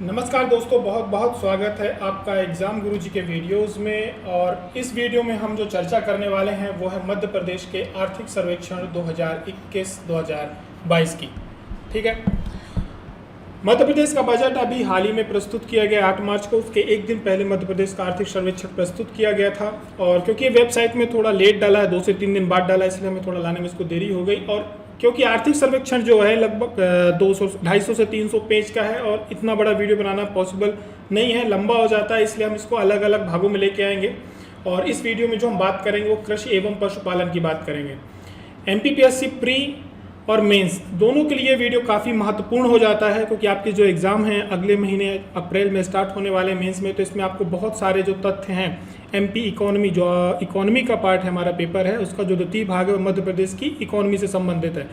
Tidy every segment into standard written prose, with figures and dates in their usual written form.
नमस्कार दोस्तों, बहुत बहुत स्वागत है आपका एग्ज़ाम गुरुजी के वीडियोस में। और इस वीडियो में हम जो चर्चा करने वाले हैं वो है मध्य प्रदेश के आर्थिक सर्वेक्षण 2021-2022 की। ठीक है, मध्य प्रदेश का बजट अभी हाल ही में प्रस्तुत किया गया 8 मार्च को। उसके एक दिन पहले मध्य प्रदेश का आर्थिक सर्वेक्षण प्रस्तुत किया गया था। और क्योंकि वेबसाइट में थोड़ा लेट डाला है, 2 से 3 दिन बाद डाला है, इसलिए हमें थोड़ा लाने में इसको देरी हो गई। और क्योंकि आर्थिक सर्वेक्षण जो है लगभग 250 से 300 पेज का है और इतना बड़ा वीडियो बनाना पॉसिबल नहीं है, लंबा हो जाता है, इसलिए हम इसको अलग अलग भागों में लेके आएंगे। और इस वीडियो में जो हम बात करेंगे वो कृषि एवं पशुपालन की बात करेंगे। एमपीपीएससी प्री और मेंस दोनों के लिए वीडियो काफ़ी महत्वपूर्ण हो जाता है, क्योंकि आपके जो एग्ज़ाम हैं अगले महीने अप्रैल में स्टार्ट होने वाले मेंस में, तो इसमें आपको बहुत सारे जो तथ्य हैं, एमपी इकोनॉमी जो इकोनॉमी का पार्ट है, हमारा पेपर है, उसका जो द्वितीय भाग है मध्य प्रदेश की इकोनॉमी से संबंधित है।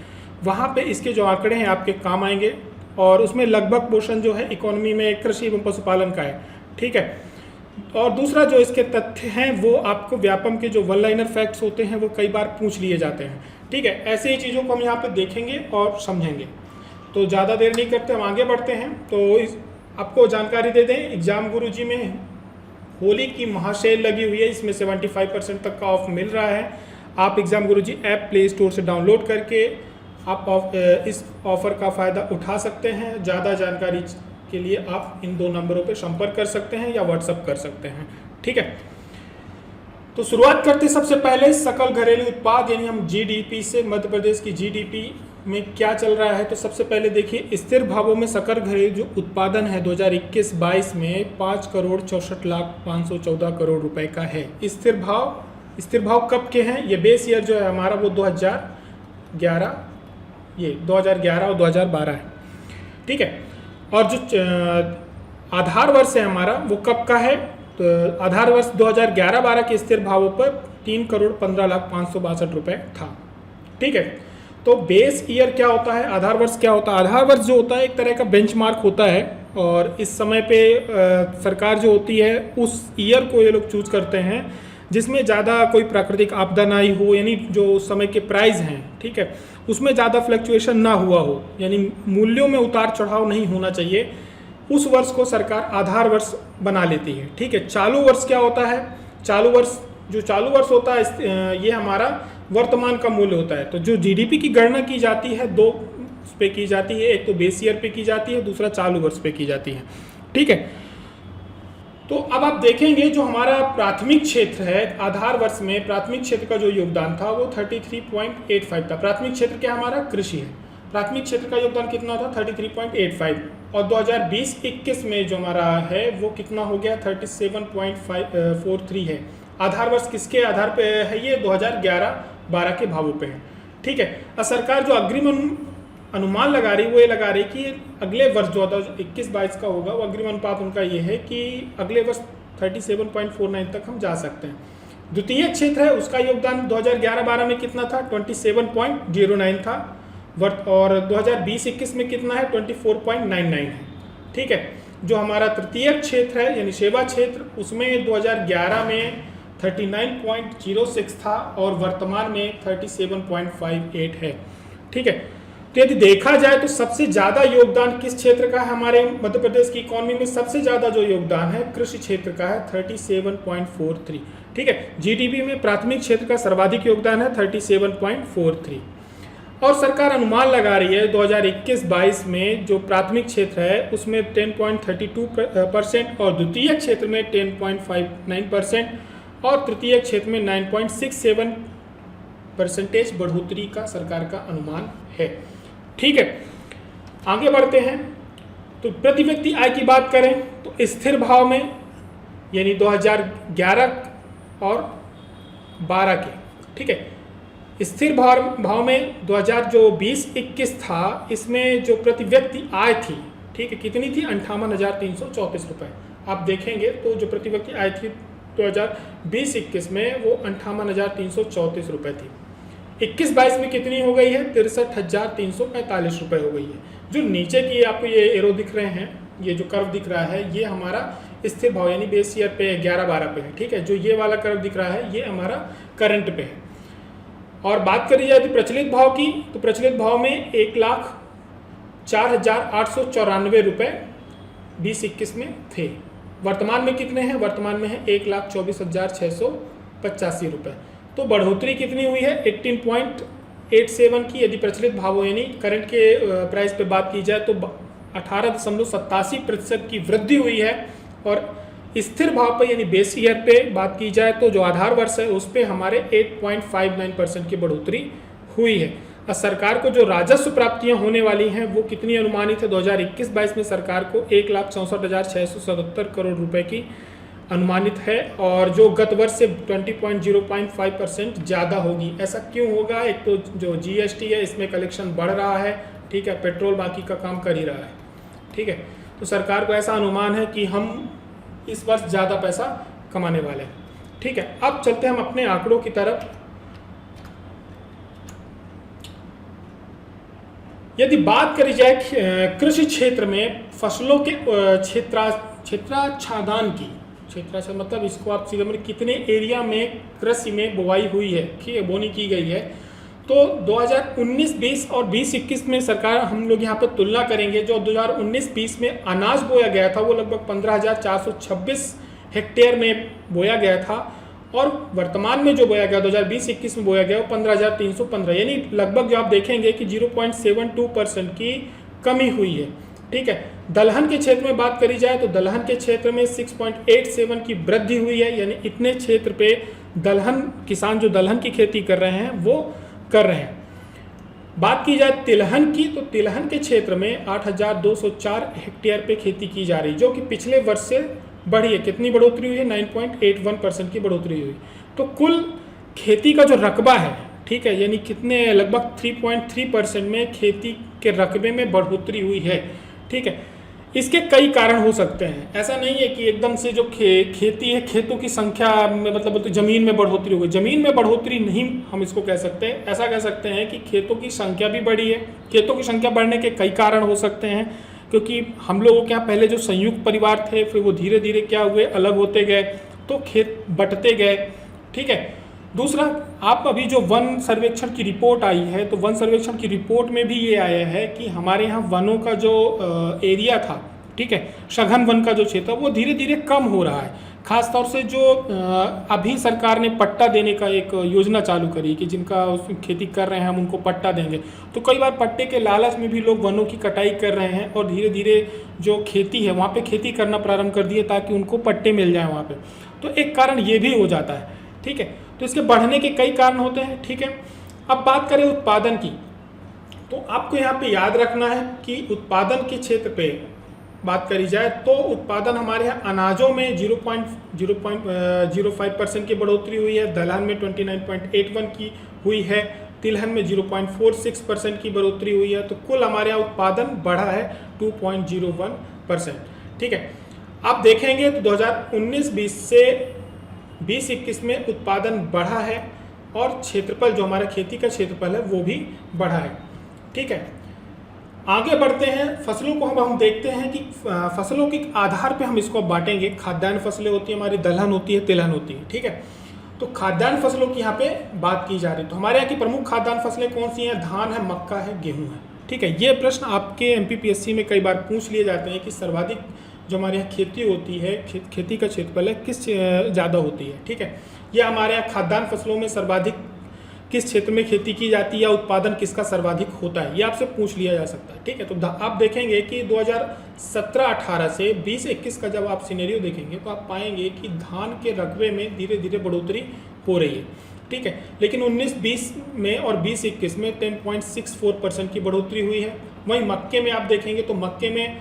वहाँ पे इसके जो आंकड़े हैं आपके काम आएंगे। और उसमें लगभग पोर्शन जो है इकोनॉमी में कृषि एवं पशुपालन का है। ठीक है, और दूसरा जो इसके तथ्य हैं वो आपको व्यापम के जो वन लाइनर फैक्ट्स होते हैं वो कई बार पूछ लिए जाते हैं। ठीक है, ऐसे ही चीज़ों को हम यहाँ पे देखेंगे और समझेंगे। तो ज़्यादा देर नहीं करते, हम आगे बढ़ते हैं। तो आपको जानकारी दे दें, एग्जाम गुरुजी में होली की महासेल लगी हुई है, इसमें 75% तक का ऑफ मिल रहा है। आप एग्जाम गुरुजी ऐप प्ले स्टोर से डाउनलोड करके आप इस ऑफर का फ़ायदा उठा सकते हैं। ज़्यादा जानकारी के लिए आप इन 2 नंबरों पर संपर्क कर सकते हैं या व्हाट्सअप कर सकते हैं। ठीक है, तो शुरुआत करते सबसे पहले सकल घरेलू उत्पाद यानी हम जीडीपी से। मध्य प्रदेश की जीडीपी में क्या चल रहा है, तो सबसे पहले देखिए स्थिर भावों में सकल घरेलू जो उत्पादन है 2021-22 में 5,64,514 करोड़ रुपए का है। स्थिर भाव कब के हैं? ये बेस ईयर जो है हमारा वो 2011 और 2012 है। ठीक है, और जो आधार वर्ष है हमारा वो कब का है? तो आधार वर्ष 2011-12 के स्थिर भावों पर 3,15,05,62 रुपए था। ठीक है, तो बेस ईयर क्या होता है, आधार वर्ष क्या होता है? आधार वर्ष जो होता है एक तरह का बेंचमार्क होता है। और इस समय पे सरकार जो होती है उस ईयर को ये लोग चूज करते हैं जिसमें ज़्यादा कोई प्राकृतिक आपदा ना आई हो, यानी जो उस समय के प्राइस हैं, ठीक है, उसमें ज़्यादा फ्लक्चुएशन ना हुआ हो, यानी मूल्यों में उतार चढ़ाव नहीं होना चाहिए। उस वर्ष को सरकार आधार वर्ष बना लेती है। ठीक है, चालू वर्ष क्या होता है? चालू वर्ष होता है ये हमारा वर्तमान का मूल्य होता है। तो जो जीडीपी की गणना की जाती है 2 उस पे की जाती है, एक तो बेस ईयर पे की जाती है, दूसरा चालू वर्ष पे की जाती है। ठीक है, तो अब आप देखेंगे जो हमारा प्राथमिक क्षेत्र है आधार वर्ष में, प्राथमिक क्षेत्र का जो योगदान था वो 33.85 था। प्राथमिक क्षेत्र क्या हमारा? कृषि है। प्राथमिक क्षेत्र का योगदान कितना था? 33.85। और 2020-21 में जो हमारा है वो कितना हो गया? 37.43 है। आधार वर्ष किसके आधार पे है? ये 2011-12 के भावों पे है। ठीक है, और सरकार जो अग्रिम अनुमान लगा रही वो ये लगा रही कि अगले वर्ष जो 2021-22 का होगा वो अग्रिम अनुपात उनका ये है कि अगले वर्ष 37.49 तक हम जा सकते हैं। द्वितीय क्षेत्र है उसका योगदान 2011-12 में कितना था? 27.09 था। और 2020-21 में कितना है? 24.99 है। ठीक है, जो हमारा तृतीय क्षेत्र है यानी सेवा क्षेत्र, उसमें 2011 में 39.06 था और वर्तमान में 37.58 है। ठीक है, तो यदि देखा जाए तो सबसे ज़्यादा योगदान किस क्षेत्र का है? हमारे मध्य प्रदेश की इकोनॉमी में सबसे ज़्यादा जो योगदान है कृषि क्षेत्र का है, 37.43। ठीक है, जीडीपी में प्राथमिक क्षेत्र का सर्वाधिक योगदान है 37.43। और सरकार अनुमान लगा रही है 2021-22 में जो प्राथमिक क्षेत्र है उसमें 10.32% और द्वितीय क्षेत्र में 10.59% और तृतीय क्षेत्र में 9.67% बढ़ोतरी का सरकार का अनुमान है। ठीक है, आगे बढ़ते हैं। तो प्रति व्यक्ति आय की बात करें तो स्थिर भाव में यानी 2011 और 12 के, ठीक है, स्थिर भाव में 2020-21 था, इसमें जो प्रति व्यक्ति आय थी, ठीक है, कितनी थी? 58,334 रुपये। आप देखेंगे तो जो प्रति व्यक्ति आय थी 2020-21 में वो 58,334 रुपये थी। 21-22 में कितनी हो गई है? 63,345 रुपये हो गई है। जो नीचे की आपको ये एरो दिख रहे हैं, ये जो कर्व दिख रहा है ये हमारा स्थिर भाव यानी बेस ईयर पे 11-12 पे है। ठीक है, जो ये वाला कर्व दिख रहा है ये हमारा करंट पे है। और बात करी जाए तो प्रचलित भाव की, तो प्रचलित भाव में 1,04,894 रुपये 20-21 में थे। वर्तमान में कितने हैं? वर्तमान में है 1,24,685 रुपये। तो बढ़ोतरी कितनी हुई है? 18.87 की। यदि प्रचलित भावों यानी करंट के प्राइस पे बात की जाए तो 18.87% की वृद्धि हुई है। और स्थिर भाव पर यानी बेस ईयर पे बात की जाए तो जो आधार वर्ष है उस पे हमारे 8.59% की बढ़ोतरी हुई है। और सरकार को जो राजस्व प्राप्तियां होने वाली हैं वो कितनी अनुमानित है? 2021-22 में सरकार को 1,64,677 करोड़ रुपए की अनुमानित है, और जो गत वर्ष से 20.05% ज़्यादा होगी। ऐसा क्यों होगा? एक तो जो जीएसटी है इसमें कलेक्शन बढ़ रहा है, ठीक है, पेट्रोल बाकी का काम कर ही रहा है, ठीक है। तो सरकार को ऐसा अनुमान है कि हम इस वर्ष ज़्यादा पैसा कमाने वाले हैं, ठीक है। अब चलते हैं हम अपने आंकड़ों की तरफ। यदि बात करी जाए कृषि क्षेत्र में फसलों के क्षेत्राच्छादन की, क्षेत्राच्छादन मतलब इसको आप सीधे मतलब कितने एरिया में कृषि में बुआई हुई है, ठीक है, बोनी की गई है। तो 2019-20 और 20-21 में सरकार हम लोग यहाँ पर तुलना करेंगे। जो 2019-20 में अनाज बोया गया था वो लगभग 15,426 हेक्टेयर में बोया गया था, और वर्तमान में जो बोया गया 2020-21 में बोया गया वो 15,315, यानी लगभग जो आप देखेंगे कि 0.72% की कमी हुई है, ठीक है। दलहन के क्षेत्र में बात करी जाए तो दलहन के क्षेत्र में 6.87 की वृद्धि हुई है, यानी इतने क्षेत्र पे दलहन किसान जो दलहन की खेती कर रहे हैं वो कर रहे हैं। बात की जाए तिलहन की तो तिलहन के क्षेत्र में 8,204 हेक्टेयर पे खेती की जा रही, जो कि पिछले वर्ष से बढ़ी है। कितनी बढ़ोतरी हुई है? 9.81% की बढ़ोतरी हुई। तो कुल खेती का जो रकबा है, ठीक है, यानी कितने लगभग 3.3% में खेती के रकबे में बढ़ोतरी हुई है, ठीक है। इसके कई कारण हो सकते हैं। ऐसा नहीं है कि एकदम से जो खेती है खेतों की संख्या में मतलब तो ज़मीन में बढ़ोतरी हो गई। ज़मीन में बढ़ोतरी नहीं हम इसको कह सकते हैं। ऐसा कह सकते हैं कि खेतों की संख्या भी बढ़ी है। खेतों की संख्या बढ़ने के कई कारण हो सकते हैं, क्योंकि हम लोगों के यहाँ पहले जो संयुक्त परिवार थे फिर वो धीरे धीरे क्या हुए, अलग होते गए, तो खेत बंटते गए, ठीक है। दूसरा, आप अभी जो वन सर्वेक्षण की रिपोर्ट आई है तो वन सर्वेक्षण की रिपोर्ट में भी ये आया है कि हमारे यहाँ वनों का जो एरिया था, ठीक है, सघन वन का जो क्षेत्र वो धीरे धीरे कम हो रहा है। खासतौर से जो अभी सरकार ने पट्टा देने का एक योजना चालू करी कि जिनका खेती कर रहे हैं हम उनको पट्टा देंगे, तो कई बार पट्टे के लालच में भी लोग वनों की कटाई कर रहे हैं और धीरे धीरे जो खेती है वहाँ पे खेती करना प्रारंभ कर दिए ताकि उनको पट्टे मिल जाए वहाँ पे। तो एक कारण ये भी हो जाता है, ठीक है। तो इसके बढ़ने के कई कारण होते हैं, ठीक है। अब बात करें उत्पादन की, तो आपको यहाँ पे याद रखना है कि उत्पादन के क्षेत्र पे बात करी जाए तो उत्पादन हमारे यहाँ अनाजों में 0.05% की बढ़ोतरी हुई है, दलहन में 29.81 की हुई है, तिलहन में 0.46% की बढ़ोतरी हुई है। तो कुल हमारे यहाँ उत्पादन बढ़ा है 2.01%, ठीक है। आप देखेंगे तो 2019-20 से 20-21 में उत्पादन बढ़ा है और क्षेत्रफल जो हमारा खेती का क्षेत्रफल है वो भी बढ़ा है, ठीक है। आगे बढ़ते हैं, फसलों को हम देखते हैं कि फसलों के आधार पे हम इसको बांटेंगे। खाद्यान्न फसलें होती है हमारी, दलहन होती है, तिलहन होती है, ठीक है। तो खाद्यान्न फसलों की यहाँ पे बात की जा रही है। तो हमारे यहाँ की प्रमुख खाद्यान्न फसलें कौन सी हैं? धान है, मक्का है, गेहूँ है, ठीक है। ये प्रश्न आपके MPPSC में कई बार पूछ लिए जाते हैं कि सर्वाधिक जो हमारे यहाँ खेती होती है, खेती का क्षेत्रफल है किस ज़्यादा होती है, ठीक है। यह हमारे यहाँ खाद्यान्न फसलों में सर्वाधिक किस क्षेत्र में खेती की जाती है या उत्पादन किसका सर्वाधिक होता है, ये आपसे पूछ लिया जा सकता है, ठीक है। तो आप देखेंगे कि 2017-18 से 20-21 का जब आप सिनेरियो देखेंगे तो आप पाएंगे कि धान के रकबे में धीरे धीरे बढ़ोतरी हो रही है, ठीक है। लेकिन 19-20 में और 20-21 में 10.64% की बढ़ोतरी हुई है। वहीं मक्के में आप देखेंगे तो मक्के में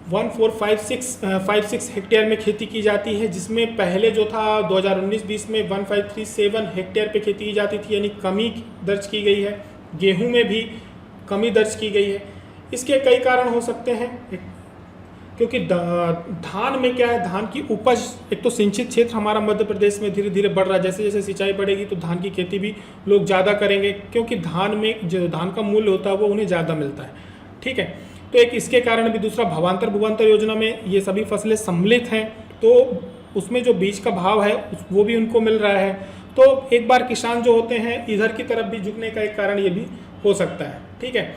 1456 हेक्टेयर में खेती की जाती है, जिसमें पहले जो था 2019-20 में 1537 हेक्टेयर पे खेती की जाती थी, यानी कमी दर्ज की गई है। गेहूं में भी कमी दर्ज की गई है। इसके कई कारण हो सकते हैं, क्योंकि धान में क्या है, धान की उपज, एक तो सिंचित क्षेत्र हमारा मध्य प्रदेश में धीरे धीरे बढ़ रहा है। जैसे जैसे सिंचाई बढ़ेगी तो धान की खेती भी लोग ज़्यादा करेंगे, क्योंकि धान में जो धान का मूल्य होता है वो उन्हें ज़्यादा मिलता है, ठीक है। तो एक इसके कारण भी। दूसरा, भवांतर भुवंतर योजना में ये सभी फसलें सम्मिलित हैं, तो उसमें जो बीज का भाव है वो भी उनको मिल रहा है। तो एक बार किसान जो होते हैं इधर की तरफ भी झुकने का एक कारण ये भी हो सकता है, ठीक है।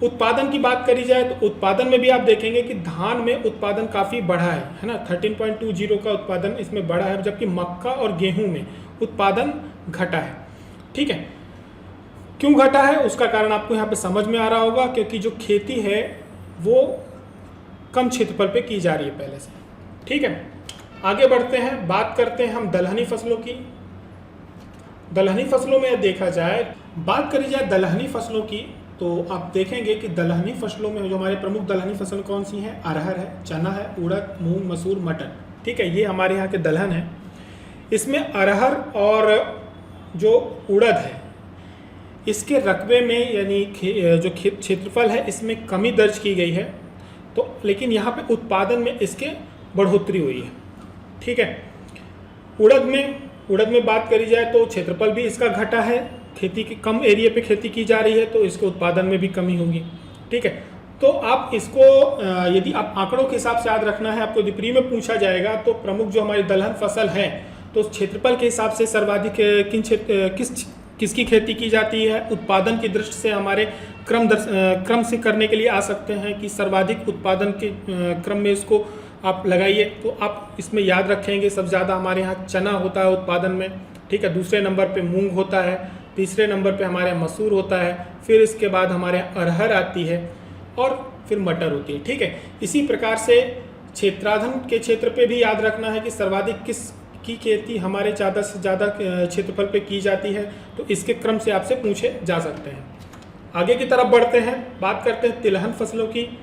उत्पादन की बात करी जाए तो उत्पादन में भी आप देखेंगे कि धान में उत्पादन काफ़ी बढ़ा है ना, 13.20 का उत्पादन इसमें बढ़ा है, जबकि मक्का और गेहूं में उत्पादन घटा है। ठीक है, क्यों घटा है उसका कारण आपको यहाँ पे समझ में आ रहा होगा, क्योंकि जो खेती है वो कम क्षेत्रफल पे की जा रही है पहले से। ठीक है, आगे बढ़ते हैं, बात करते हैं हम दलहनी फसलों की। दलहनी फसलों में देखा जाए, बात करी जाए दलहनी फसलों की, तो आप देखेंगे कि दलहनी फसलों में जो हमारे प्रमुख दलहनी फसल कौन सी हैं, अरहर है, चना है, उड़द, मूंग, मसूर, मटर। ठीक है, ये हमारे यहाँ के दलहन है। इसमें अरहर और जो उड़द है इसके रकबे में यानी जो क्षेत्रफल है इसमें कमी दर्ज की गई है, तो लेकिन यहाँ पे उत्पादन में इसके बढ़ोतरी हुई है। ठीक है, उड़द में बात करी जाए तो क्षेत्रफल भी इसका घटा है, खेती की कम एरिया पे खेती की जा रही है तो इसके उत्पादन में भी कमी होगी। ठीक है, तो आप इसको यदि आप आंकड़ों के हिसाब से याद रखना है, आपको यदि प्री में पूछा जाएगा तो प्रमुख जो हमारी दलहन फसल है तो क्षेत्रफल के हिसाब से सर्वाधिक किसकी खेती की जाती है, उत्पादन की दृष्टि से हमारे क्रम से करने के लिए आ सकते हैं कि सर्वाधिक उत्पादन के क्रम में इसको आप लगाइए, तो आप इसमें याद रखेंगे सबसे ज़्यादा हमारे यहाँ चना होता है उत्पादन में। ठीक है, दूसरे नंबर पे मूंग होता है, तीसरे नंबर पे हमारे यहाँ मसूर होता है, फिर इसके बाद हमारे यहाँ अरहर आती है और फिर मटर होती है। ठीक है, इसी प्रकार से क्षेत्राधन के क्षेत्र पे भी याद रखना है कि सर्वाधिक किस की खेती हमारे ज़्यादा से ज़्यादा क्षेत्रफल पे की जाती है, तो इसके क्रम से आपसे पूछे जा सकते हैं। आगे की तरफ बढ़ते हैं, बात करते हैं तिलहन फसलों की।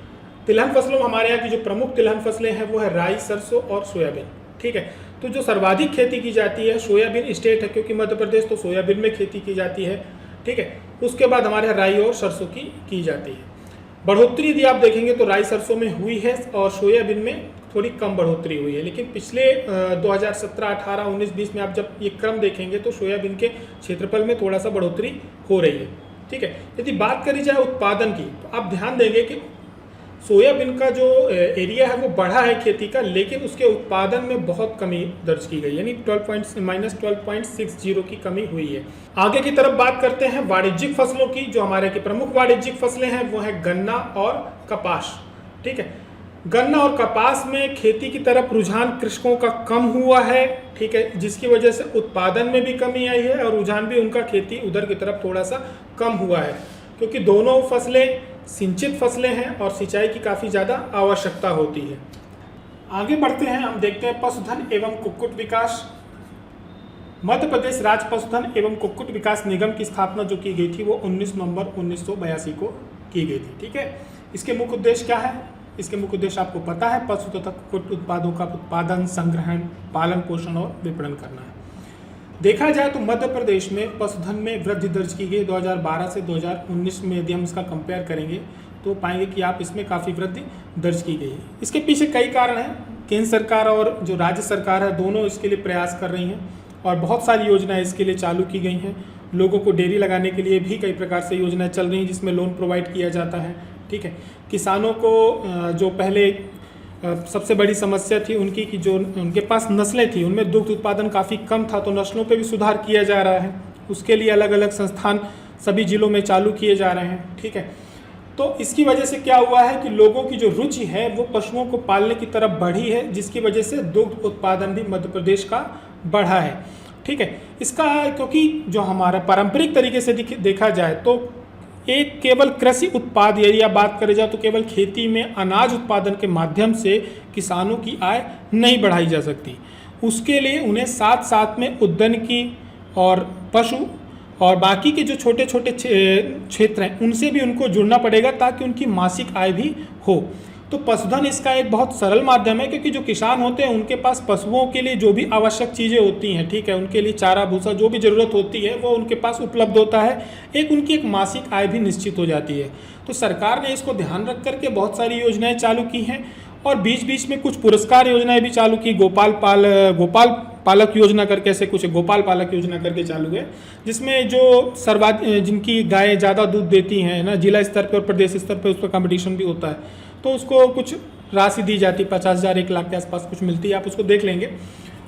तिलहन फसलों में हमारे यहाँ की जो प्रमुख तिलहन फसलें हैं वो है राई, सरसों और सोयाबीन। ठीक है, तो जो सर्वाधिक खेती की जाती है सोयाबीन स्टेट है, क्योंकि मध्य प्रदेश तो सोयाबीन में खेती की जाती है। ठीक है, उसके बाद हमारे यहाँ राई और सरसों की जाती है। बढ़ोतरी यदि आप देखेंगे तो राई सरसों में हुई है और सोयाबीन में थोड़ी कम बढ़ोतरी हुई है, लेकिन पिछले 2017, 18, 19, 20 में आप जब ये क्रम देखेंगे तो सोयाबीन के क्षेत्रफल में थोड़ा सा बढ़ोतरी हो रही है। ठीक है, यदि बात करी जाए उत्पादन की तो आप ध्यान देंगे कि सोयाबीन का जो एरिया है वो बढ़ा है खेती का, लेकिन उसके उत्पादन में बहुत कमी दर्ज की गई, यानी -12.60 की कमी हुई है। आगे की तरफ बात करते हैं वाणिज्यिक फसलों की। जो हमारे की प्रमुख वाणिज्यिक फसलें हैं वो है गन्ना और कपास। ठीक है, गन्ना और कपास में खेती की तरफ रुझान कृषकों का कम हुआ है। ठीक है, जिसकी वजह से उत्पादन में भी कमी आई है और रुझान भी उनका खेती उधर की तरफ थोड़ा सा कम हुआ है, क्योंकि दोनों फसलें सिंचित फसलें हैं और सिंचाई की काफ़ी ज़्यादा आवश्यकता होती है। आगे बढ़ते हैं, हम देखते हैं पशुधन एवं कुक्कुट विकास। मध्य प्रदेश राज्य पशुधन एवं कुक्कुट विकास निगम की स्थापना जो की गई थी वो 19 नवंबर 1982 को की गई थी। ठीक है, इसके मुख्य उद्देश्य क्या है? इसके मुख्य उद्देश्य आपको पता है, पशु तथा कुक्कुट उत्पादों का उत्पादन, संग्रहण, पालन पोषण और विपणन करना है। देखा जाए तो मध्य प्रदेश में पशुधन में वृद्धि दर्ज की गई 2012 से 2019 में। यदि हम इसका कंपेयर करेंगे तो पाएंगे कि आप इसमें काफ़ी वृद्धि दर्ज की गई है। इसके पीछे कई कारण हैं। केंद्र सरकार और जो राज्य सरकार है दोनों इसके लिए प्रयास कर रही हैं और बहुत सारी योजनाएं इसके लिए चालू की गई हैं। लोगों को डेयरी लगाने के लिए भी कई प्रकार से योजनाएं चल रही हैं जिसमें लोन प्रोवाइड किया जाता है। ठीक है, किसानों को जो पहले सबसे बड़ी समस्या थी उनकी कि जो उनके पास नस्लें थी उनमें दुग्ध उत्पादन काफ़ी कम था, तो नस्लों पे भी सुधार किया जा रहा है। उसके लिए अलग अलग संस्थान सभी जिलों में चालू किए जा रहे हैं। ठीक है, तो इसकी वजह से क्या हुआ है कि लोगों की जो रुचि है वो पशुओं को पालने की तरफ बढ़ी है, जिसकी वजह से दुग्ध उत्पादन भी मध्य प्रदेश का बढ़ा है। ठीक है, इसका क्योंकि जो हमारा पारंपरिक तरीके से देखा जाए तो एक केवल कृषि उत्पाद यदि आप बात करें जाए तो केवल खेती में अनाज उत्पादन के माध्यम से किसानों की आय नहीं बढ़ाई जा सकती। उसके लिए उन्हें साथ साथ में उद्यानिकी और पशु और बाकी के जो छोटे छोटे क्षेत्र हैं उनसे भी उनको जुड़ना पड़ेगा ताकि उनकी मासिक आय भी हो। तो पशुधन इसका एक बहुत सरल माध्यम है, क्योंकि जो किसान होते हैं उनके पास पशुओं के लिए जो भी आवश्यक चीज़ें होती हैं, ठीक है, उनके लिए चारा भूसा जो भी ज़रूरत होती है वो उनके पास उपलब्ध होता है। उनकी एक मासिक आय भी निश्चित हो जाती है। तो सरकार ने इसको ध्यान रख करके बहुत सारी योजनाएं चालू की हैं और बीच बीच में कुछ पुरस्कार योजनाएं भी चालू की। गोपाल पालक योजना करके ऐसे कुछ गोपाल पालक योजना करके चालू है, जिसमें जो जिनकी गायें ज़्यादा दूध देती हैं ना, जिला स्तर पर और प्रदेश स्तर पर उस पर कॉम्पिटिशन भी होता है, तो उसको कुछ राशि दी जाती है, 50,000 1 लाख के आसपास कुछ मिलती है। आप उसको देख लेंगे।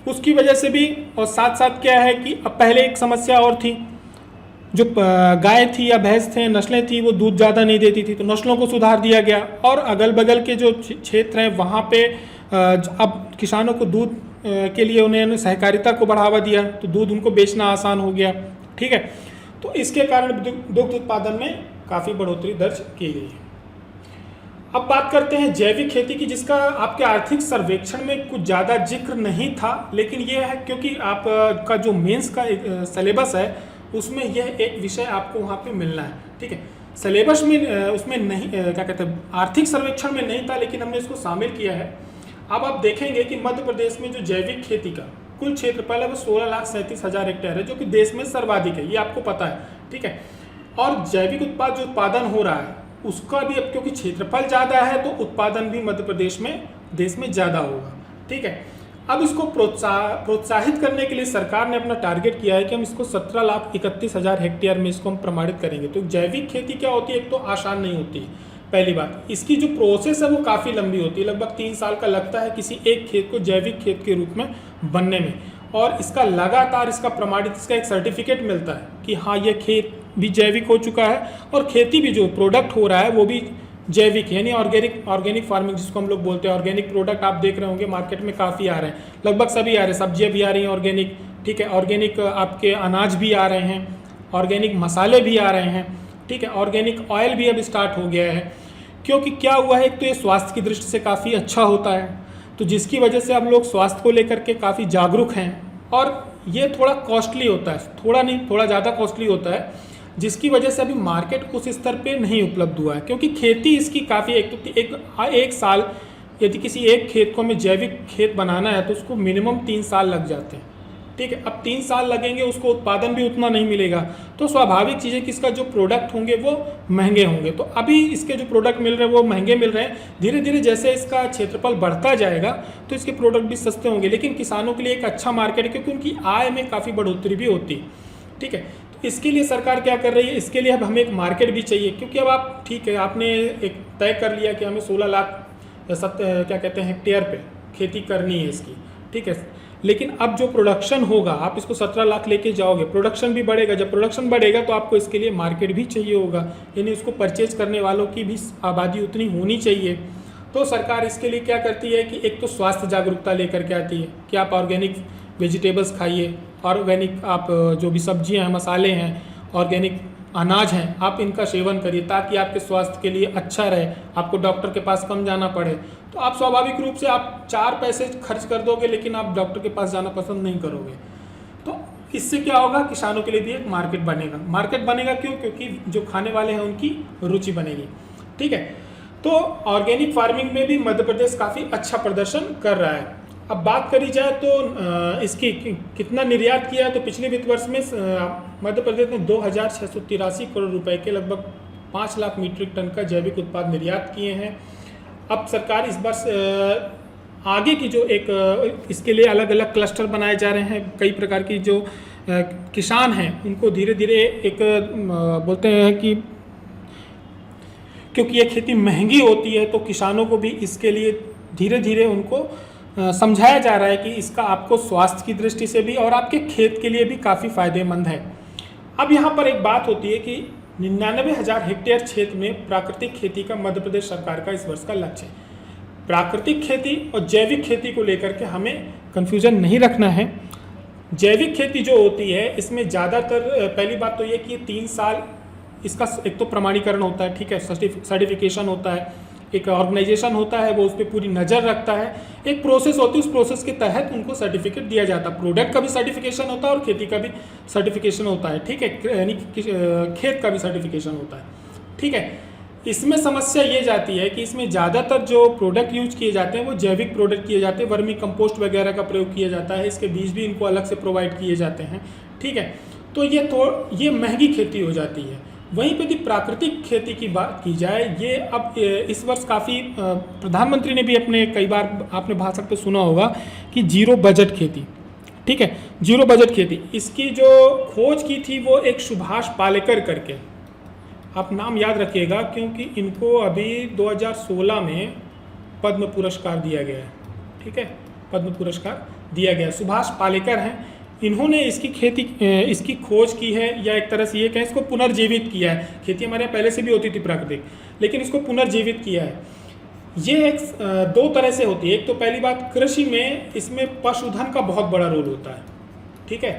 उसकी वजह से भी और साथ साथ क्या है कि अब पहले एक समस्या और थी जो गाय थी या भैंस थे, नस्लें थी, वो दूध ज़्यादा नहीं देती थी, तो नस्लों को सुधार दिया गया। और अगल बगल के जो क्षेत्र हैं वहाँ पे अब किसानों को दूध के लिए उन्हें सहकारिता को बढ़ावा दिया, तो दूध उनको बेचना आसान हो गया। ठीक है, तो इसके कारण दुग्ध उत्पादन में काफ़ी बढ़ोतरी दर्ज की गई है। अब बात करते हैं जैविक खेती की, जिसका आपके आर्थिक सर्वेक्षण में कुछ ज़्यादा जिक्र नहीं था, लेकिन यह है क्योंकि आपका जो मेंस का सिलेबस है उसमें यह एक विषय आपको वहाँ पे मिलना है। ठीक है, सिलेबस में उसमें नहीं, क्या कहते हैं, आर्थिक सर्वेक्षण में नहीं था, लेकिन हमने इसको शामिल किया है। अब आप देखेंगे कि मध्य प्रदेश में जो जैविक खेती का कुल क्षेत्रफल है वो 16,37,000 हेक्टेयर है, जो कि देश में सर्वाधिक है, ये आपको पता है। ठीक है, और जैविक उत्पाद जो उत्पादन हो रहा है उसका भी, अब क्योंकि क्षेत्रफल ज़्यादा है तो उत्पादन भी मध्य प्रदेश में देश में ज़्यादा होगा। ठीक है, अब इसको प्रोत्साहित करने के लिए सरकार ने अपना टारगेट किया है कि हम इसको 17,31,000 हेक्टेयर में इसको हम प्रमाणित करेंगे। तो जैविक खेती क्या होती है, एक तो आसान नहीं होती है, पहली बात। इसकी जो प्रोसेस है वो काफ़ी लंबी होती है, लगभग 3 साल का लगता है किसी एक खेत को जैविक खेत के रूप में बनने में। और इसका लगातार इसका प्रमाणित, इसका एक सर्टिफिकेट मिलता है कि हाँ ये खेत भी जैविक हो चुका है और खेती भी जो प्रोडक्ट हो रहा है वो भी जैविक, यानी ऑर्गेनिक फार्मिंग जिसको हम लोग बोलते हैं। ऑर्गेनिक प्रोडक्ट आप देख रहे होंगे मार्केट में काफ़ी आ रहे हैं, लगभग सभी आ रहे हैं, सब्जियां भी आ रही हैं ऑर्गेनिक। ठीक है, ऑर्गेनिक आपके अनाज भी आ रहे हैं, ऑर्गेनिक मसाले भी आ रहे हैं। ठीक है, ऑर्गेनिक ऑयल भी अब स्टार्ट हो गया है, क्योंकि क्या हुआ है, एक तो ये स्वास्थ्य की दृष्टि से काफ़ी अच्छा होता है, तो जिसकी वजह से अब लोग स्वास्थ्य को लेकर के काफ़ी जागरूक हैं। और ये थोड़ा कॉस्टली होता है, थोड़ा नहीं थोड़ा ज़्यादा कॉस्टली होता है, जिसकी वजह से अभी मार्केट उस स्तर पे नहीं उपलब्ध हुआ है। क्योंकि खेती इसकी काफ़ी, एक साल यदि किसी एक खेत को हमें जैविक खेत बनाना है तो उसको मिनिमम 3 साल लग जाते हैं। ठीक है, अब 3 साल लगेंगे, उसको उत्पादन भी उतना नहीं मिलेगा, तो स्वाभाविक चीज़ है कि इसका जो प्रोडक्ट होंगे वो महंगे होंगे। तो अभी इसके जो प्रोडक्ट मिल रहे हैं वो महंगे मिल रहे हैं, धीरे धीरे जैसे इसका क्षेत्रफल बढ़ता जाएगा तो इसके प्रोडक्ट भी सस्ते होंगे। लेकिन किसानों के लिए एक अच्छा मार्केट है, क्योंकि उनकी आय में काफ़ी बढ़ोतरी भी होती है। ठीक है, तो इसके लिए सरकार क्या कर रही है, इसके लिए अब हमें एक मार्केट भी चाहिए। क्योंकि अब आप, ठीक है, आपने एक तय कर लिया कि हमें 16 लाख क्या कहते हैं हेक्टेयर पे खेती करनी है इसकी। ठीक है, लेकिन अब जो प्रोडक्शन होगा, आप इसको 17 लाख लेके जाओगे, प्रोडक्शन भी बढ़ेगा। जब प्रोडक्शन बढ़ेगा तो आपको इसके लिए मार्केट भी चाहिए होगा, यानी उसको परचेज करने वालों की भी आबादी उतनी होनी चाहिए। तो सरकार इसके लिए क्या करती है कि एक तो स्वास्थ्य जागरूकता लेकर के आती है कि आप ऑर्गेनिक वेजिटेबल्स खाइए, ऑर्गेनिक आप जो भी सब्जियां हैं, मसाले हैं, ऑर्गेनिक अनाज हैं, आप इनका सेवन करिए ताकि आपके स्वास्थ्य के लिए अच्छा रहे, आपको डॉक्टर के पास कम जाना पड़े। तो आप स्वाभाविक रूप से आप 4 पैसे खर्च कर दोगे, लेकिन आप डॉक्टर के पास जाना पसंद नहीं करोगे। तो इससे क्या होगा, किसानों के लिए भी एक मार्केट बनेगा। मार्केट बनेगा क्यों, क्योंकि जो खाने वाले हैं उनकी रुचि बनेगी। ठीक है, तो ऑर्गेनिक फार्मिंग में भी मध्य प्रदेश काफ़ी अच्छा प्रदर्शन कर रहा है। अब बात करी जाए तो इसकी कितना निर्यात किया है, तो पिछले वित्त वर्ष में मध्य प्रदेश ने 2,683 करोड़ रुपए के लगभग 5 लाख मीट्रिक टन का जैविक उत्पाद निर्यात किए हैं। अब सरकार इस वर्ष आगे की जो एक इसके लिए अलग अलग क्लस्टर बनाए जा रहे हैं, कई प्रकार की जो किसान हैं उनको धीरे धीरे एक बोलते हैं कि क्योंकि ये खेती महंगी होती है तो किसानों को भी इसके लिए धीरे धीरे उनको समझाया जा रहा है कि इसका आपको स्वास्थ्य की दृष्टि से भी और आपके खेत के लिए भी काफ़ी फायदेमंद है। अब यहाँ पर एक बात होती है कि 99,000 हेक्टेयर क्षेत्र में प्राकृतिक खेती का मध्य प्रदेश सरकार का इस वर्ष का लक्ष्य है। प्राकृतिक खेती और जैविक खेती को लेकर के हमें कन्फ्यूजन नहीं रखना है। जैविक खेती जो होती है इसमें ज़्यादातर, पहली बात तो ये कि 3 साल इसका एक तो प्रमाणीकरण होता है, ठीक है, सर्टिफिकेशन होता है, एक ऑर्गेनाइजेशन होता है वो उस पर पूरी नज़र रखता है, एक प्रोसेस होती है, उस प्रोसेस के तहत उनको सर्टिफिकेट दिया जाता है। प्रोडक्ट का भी सर्टिफिकेशन होता है और खेती का भी सर्टिफिकेशन होता है। ठीक है, यानी खेत का भी सर्टिफिकेशन होता है। ठीक है, इसमें समस्या ये जाती है कि इसमें ज़्यादातर जो प्रोडक्ट यूज किए जाते हैं वो जैविक प्रोडक्ट किए जाते हैं, वर्मी कंपोस्ट वगैरह का प्रयोग किया जाता है, इसके बीज भी इनको अलग से प्रोवाइड किए जाते हैं। ठीक है, तो ये महंगी खेती हो जाती है। वहीं पे यदि प्राकृतिक खेती की बात की जाए, ये अब इस वर्ष काफ़ी प्रधानमंत्री ने भी अपने कई बार आपने भाषण पे सुना होगा कि जीरो बजट खेती। ठीक है, जीरो बजट खेती, इसकी जो खोज की थी वो एक सुभाष पालेकर करके, आप नाम याद रखिएगा क्योंकि इनको अभी 2016 में पद्म पुरस्कार दिया गया है। ठीक है, पद्म पुरस्कार दिया गया, सुभाष पालेकर हैं, इन्होंने इसकी खेती इसकी खोज की है, या एक तरह से ये कहें इसको पुनर्जीवित किया है। खेती हमारे यहाँ पहले से भी होती थी प्राकृतिक, लेकिन इसको पुनर्जीवित किया है। ये एक दो तरह से होती है। एक तो पहली बात, कृषि में इसमें पशुधन का बहुत बड़ा रोल होता है, ठीक है।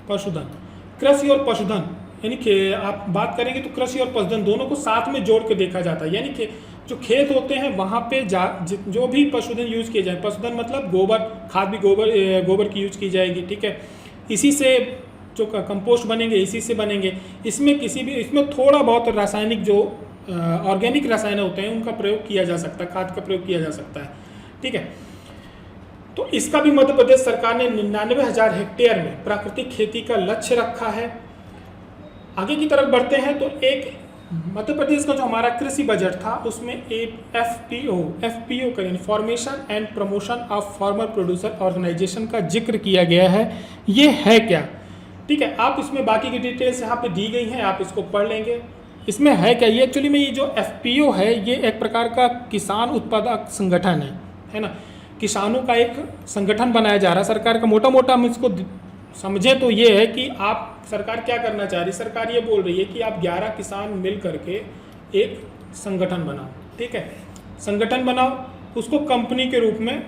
पशुधन, कृषि और पशुधन, यानी कि आप बात करेंगे तो कृषि और पशुधन दोनों को साथ में जोड़ के देखा जाता है। यानी कि जो खेत होते हैं वहाँ पे जो भी पशुधन यूज किए जाए, पशुधन मतलब गोबर, खाद भी गोबर की यूज की जाएगी, ठीक है। इसी से जो कंपोस्ट बनेंगे इसी से बनेंगे। इसमें थोड़ा बहुत रासायनिक जो ऑर्गेनिक रसायन होते हैं उनका प्रयोग किया जा सकता है, खाद का प्रयोग किया जा सकता है, ठीक है। तो इसका भी मध्य प्रदेश सरकार ने 99,000 हेक्टेयर में प्राकृतिक खेती का लक्ष्य रखा है। आगे की तरफ बढ़ते हैं तो एक मध्य प्रदेश का जो हमारा कृषि बजट था उसमें एक एफपीओ का formation and promotion of farmer producer organization का जिक्र किया गया है। ये है क्या, ठीक है। आप इसमें बाकी की डिटेल्स यहाँ पे दी गई हैं, आप इसको पढ़ लेंगे। इसमें है क्या, ये एक्चुअली में ये जो एफपीओ है ये एक प्रकार का किसान उत्पादक संगठन है ना। किसानों का एक संगठन बनाया जा रहा है सरकार का। मोटा मोटा हम इसको समझें तो ये है कि आप सरकार क्या करना चाह रही है। सरकार ये बोल रही है कि आप 11 किसान मिल करके एक संगठन बनाओ, ठीक है। संगठन बनाओ, उसको कंपनी के रूप में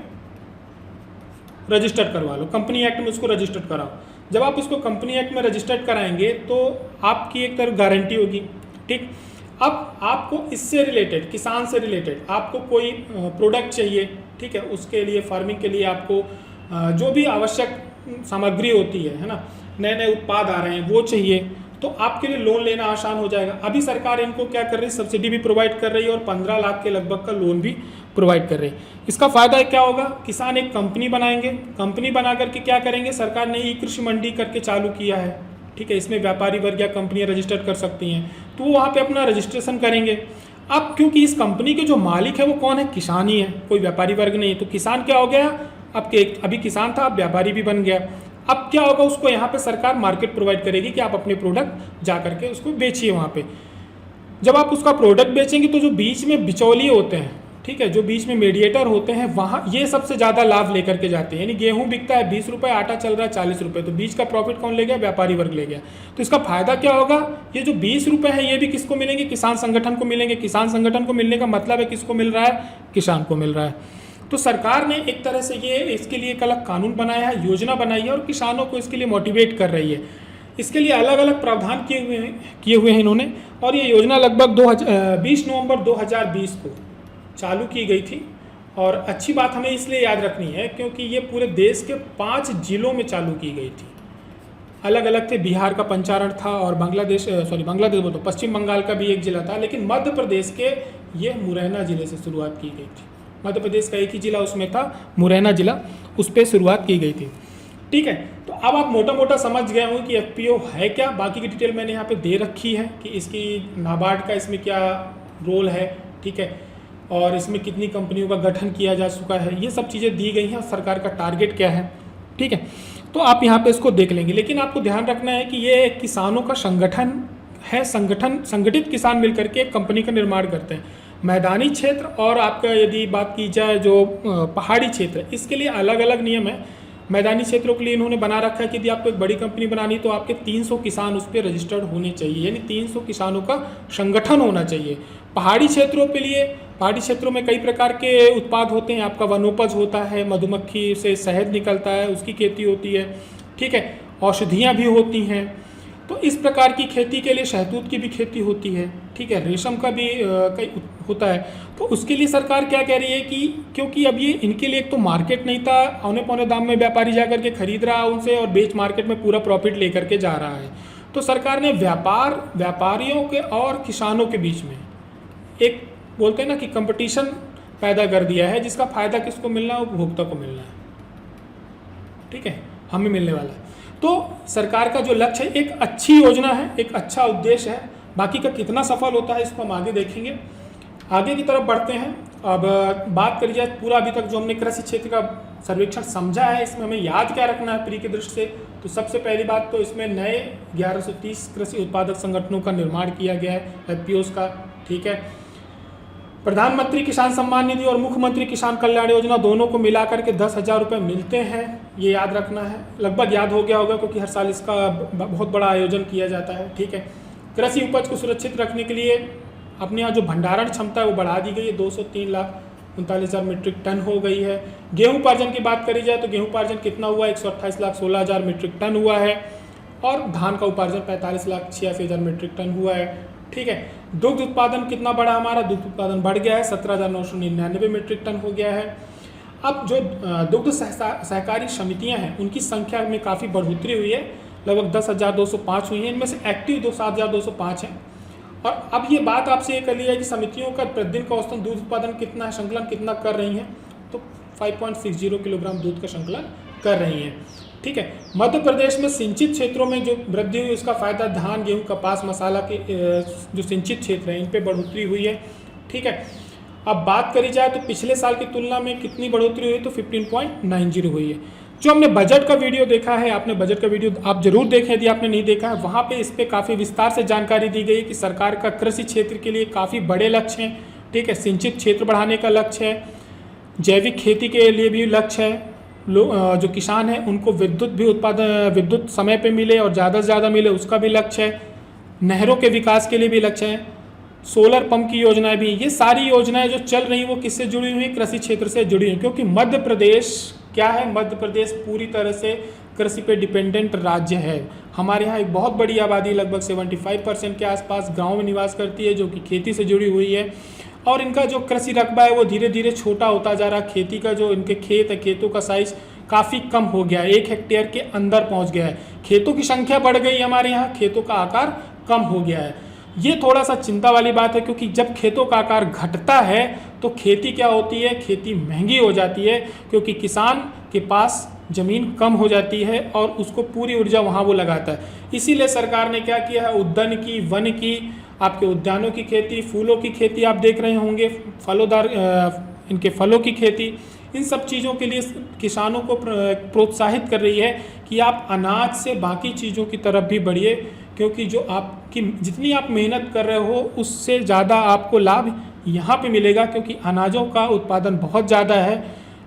रजिस्टर्ड करवा लो, कंपनी एक्ट में उसको रजिस्टर्ड कराओ। जब आप इसको कंपनी एक्ट में रजिस्टर्ड कराएंगे तो आपकी एक तरफ गारंटी होगी, ठीक। अब आपको इससे रिलेटेड, किसान से रिलेटेड आपको कोई प्रोडक्ट चाहिए, ठीक है। उसके लिए, फार्मिंग के लिए आपको जो भी आवश्यक सामग्री होती है ना, नए नए उत्पाद आ रहे हैं वो चाहिए, तो आपके लिए लोन लेना आसान हो जाएगा। अभी सरकार इनको क्या कर रही है, सब्सिडी भी प्रोवाइड कर रही है और 15 लाख के लगभग का लोन भी प्रोवाइड कर रही है। इसका फायदा क्या होगा, किसान एक कंपनी बनाएंगे, कंपनी बना करके क्या करेंगे, सरकार ने ई कृषि मंडी करके चालू किया है, ठीक है। इसमें व्यापारी वर्ग या कंपनियां रजिस्टर कर सकती हैं, तो वो वहाँ पे अपना रजिस्ट्रेशन करेंगे। अब क्योंकि इस कंपनी के जो मालिक है वो कौन है, किसान ही है, कोई व्यापारी वर्ग नहीं है। तो किसान क्या हो गया, अभी किसान था, अब व्यापारी भी बन गया। अब क्या होगा, उसको यहाँ पे सरकार मार्केट प्रोवाइड करेगी कि आप अपने प्रोडक्ट जा करके उसको बेचिए वहाँ पे। जब आप उसका प्रोडक्ट बेचेंगे तो जो बीच में बिचौलिए होते हैं, ठीक है, जो बीच में मीडिएटर होते हैं, वहाँ ये सबसे ज़्यादा लाभ लेकर के जाते हैं। यानी गेहूं बिकता है 20 रुपये, आटा चल रहा है 40 रुपये, तो बीच का प्रॉफिट कौन ले गया, व्यापारी वर्ग ले गया। तो इसका फायदा क्या होगा, ये जो 20 रुपये है ये भी किसको मिलेंगे, किसान संगठन को मिलेंगे। किसान संगठन को मिलने का मतलब है किसको मिल रहा है, किसान को मिल रहा है। तो सरकार ने एक तरह से ये इसके लिए एक अलग कानून बनाया है, योजना बनाई है और किसानों को इसके लिए मोटिवेट कर रही है। इसके लिए अलग अलग प्रावधान किए हुए हैं इन्होंने। और ये योजना लगभग 20 नवंबर 2020 को चालू की गई थी। और अच्छी बात हमें इसलिए याद रखनी है क्योंकि ये पूरे देश के 5 जिलों में चालू की गई थी। अलग अलग थे, बिहार का पंचारण था और बांग्लादेश बोलते पश्चिम बंगाल का भी एक जिला था, लेकिन मध्य प्रदेश के ये मुरैना जिले से शुरुआत की गई थी। मध्य प्रदेश का एक ही जिला उसमें था, मुरैना जिला, उस पर शुरुआत की गई थी, ठीक है। तो अब आप मोटा मोटा समझ गए होंगे कि एफपीओ है क्या। बाकी की डिटेल मैंने यहाँ पे दे रखी है कि इसकी नाबार्ड का इसमें क्या रोल है, ठीक है, और इसमें कितनी कंपनियों का गठन किया जा चुका है, ये सब चीज़ें दी गई हैं। सरकार का टारगेट क्या है, ठीक है। तो आप यहाँ पे इसको देख लेंगे, लेकिन आपको ध्यान रखना है कि ये किसानों का संगठन है। संगठित किसान मिलकर के एक कंपनी का निर्माण करते हैं। मैदानी क्षेत्र और आपका यदि बात की जाए जो पहाड़ी क्षेत्र, इसके लिए अलग अलग नियम है। मैदानी क्षेत्रों के लिए इन्होंने बना रखा है कि यदि आपको एक बड़ी कंपनी बनानी तो आपके 300 किसान उस पर रजिस्टर्ड होने चाहिए, यानी 300 किसानों का संगठन होना चाहिए। पहाड़ी क्षेत्रों के लिए, पहाड़ी क्षेत्रों में कई प्रकार के उत्पाद होते हैं। आपका वनोपज होता है, मधुमक्खी से शहद निकलता है, उसकी खेती होती है, ठीक है, औषधियाँ भी होती हैं। तो इस प्रकार की खेती के लिए शहतूत की भी खेती होती है, ठीक है, रेशम का भी कई होता है। तो उसके लिए सरकार क्या कह रही है कि क्योंकि अब ये इनके लिए एक तो मार्केट नहीं था, औने पौने दाम में व्यापारी जा करके खरीद रहा है उनसे और बेच मार्केट में पूरा प्रॉफिट लेकर के जा रहा है। तो सरकार ने व्यापारियों के और किसानों के बीच में एक बोलते हैं ना कि कंपटीशन पैदा कर दिया है, जिसका फ़ायदा किसको मिलना है, उपभोक्ता को मिलना है, ठीक है, हमें मिलने वाला है। तो सरकार का जो लक्ष्य है, एक अच्छी योजना है, एक अच्छा उद्देश्य है। बाकी का कितना सफल होता है इसको हम आगे देखेंगे। आगे की तरफ बढ़ते हैं। अब बात करी जाए पूरा अभी तक जो हमने कृषि क्षेत्र का सर्वेक्षण समझा है, इसमें हमें याद क्या रखना है प्री की दृष्टि से। तो सबसे पहली बात तो इसमें नए 1130 कृषि उत्पादक संगठनों का निर्माण किया गया है, एफपीओस का, ठीक है। प्रधानमंत्री किसान सम्मान निधि और मुख्यमंत्री किसान कल्याण योजना दोनों को मिलाकर के 10,000 रुपये मिलते हैं, ये याद रखना है। लगभग याद हो गया होगा क्योंकि हर साल इसका बहुत बड़ा आयोजन किया जाता है, ठीक है। कृषि उपज को सुरक्षित रखने के लिए अपने यहाँ जो भंडारण क्षमता है वो बढ़ा दी गई है, 203,39,000 मीट्रिक टन हो गई है। गेहूँ उपार्जन की बात करी जाए तो गेहूँ उपार्जन कितना हुआ, 128,16,000 मीट्रिक टन हुआ है, और धान का उपार्जन 45,86,000 मीट्रिक टन हुआ है, ठीक है। दुग्ध उत्पादन कितना बढ़ा हमारा, दुग्ध उत्पादन बढ़ गया है, 17,999 मीट्रिक टन हो गया है। अब जो दुग्ध सहकारी समितियां हैं उनकी संख्या में काफ़ी बढ़ोतरी हुई है, लगभग 10,205 हुई है, इनमें से एक्टिव 7,205 हैं। और अब ये बात आपसे ये कर ली है कि समितियों का प्रतिदिन का औसतन दूध उत्पादन कितना है, संकलन कितना कर रही हैं, तो 5.60 किलोग्राम दूध का संकलन कर रही हैं, ठीक है। मध्य प्रदेश में सिंचित क्षेत्रों में जो वृद्धि हुई उसका फायदा धान, गेहूं, कपास, मसाला के जो सिंचित क्षेत्र हैं इन पे बढ़ोतरी हुई है, ठीक है। अब बात करी जाए तो पिछले साल की तुलना में कितनी बढ़ोतरी हुई, तो 15.90 हुई है। जो हमने बजट का वीडियो देखा है, आपने बजट का वीडियो आप जरूर देखें यदि आपने नहीं देखा है, वहाँ पे इस पर काफ़ी विस्तार से जानकारी दी गई कि सरकार का कृषि क्षेत्र के लिए काफ़ी बड़े लक्ष्य हैं, ठीक है। सिंचित क्षेत्र बढ़ाने का लक्ष्य है, जैविक खेती के लिए भी लक्ष्य है, जो किसान हैं उनको विद्युत समय पे मिले और ज़्यादा से ज़्यादा मिले उसका भी लक्ष्य है, नहरों के विकास के लिए भी लक्ष्य है, सोलर पंप की योजनाएं भी। ये सारी योजनाएं जो चल रही हैं वो किससे जुड़ी हुई, कृषि क्षेत्र से जुड़ी हुई, क्योंकि मध्य प्रदेश क्या है, मध्य प्रदेश पूरी तरह से कृषि पे डिपेंडेंट राज्य है। हमारे यहाँ एक बहुत बड़ी आबादी लगभग 75% के आसपास गाँव में निवास करती है जो कि खेती से जुड़ी हुई है, और इनका जो कृषि रकबा है वो धीरे धीरे छोटा होता जा रहा है। खेती का जो इनके खेत है, खेतों का साइज काफ़ी कम हो गया है, 1 हेक्टेयर के अंदर पहुंच गया है। खेतों की संख्या बढ़ गई, हमारे यहाँ खेतों का आकार कम हो गया है। ये थोड़ा सा चिंता वाली बात है, क्योंकि जब खेतों का आकार घटता है तो खेती क्या होती है, खेती महंगी हो जाती है, क्योंकि किसान के पास ज़मीन कम हो जाती है और उसको पूरी ऊर्जा वहाँ वो लगाता है। इसीलिए सरकार ने क्या किया है, उद्यान की, वन की, आपके उद्यानों की खेती, फूलों की खेती आप देख रहे होंगे, फलोदार इनके फलों की खेती, इन सब चीज़ों के लिए किसानों को प्रोत्साहित कर रही है कि आप अनाज से बाकी चीज़ों की तरफ भी बढ़िए, क्योंकि जो आपकी जितनी आप मेहनत कर रहे हो उससे ज़्यादा आपको लाभ यहाँ पे मिलेगा, क्योंकि अनाजों का उत्पादन बहुत ज़्यादा है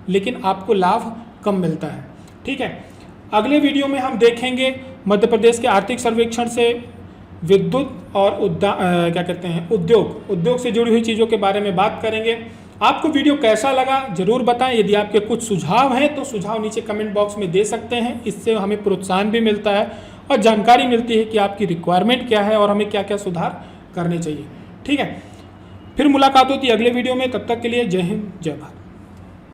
लेकिन आपको लाभ कम मिलता है, ठीक है। अगले वीडियो में हम देखेंगे मध्य प्रदेश के आर्थिक सर्वेक्षण से विद्युत और उद्योग से जुड़ी हुई चीज़ों के बारे में बात करेंगे। आपको वीडियो कैसा लगा ज़रूर बताएं। यदि आपके कुछ सुझाव हैं तो सुझाव नीचे कमेंट बॉक्स में दे सकते हैं, इससे हमें प्रोत्साहन भी मिलता है और जानकारी मिलती है कि आपकी रिक्वायरमेंट क्या है और हमें क्या क्या सुधार करने चाहिए, ठीक है। फिर मुलाकात होती है अगले वीडियो में, तब तक के लिए जय हिंद, जय भारत।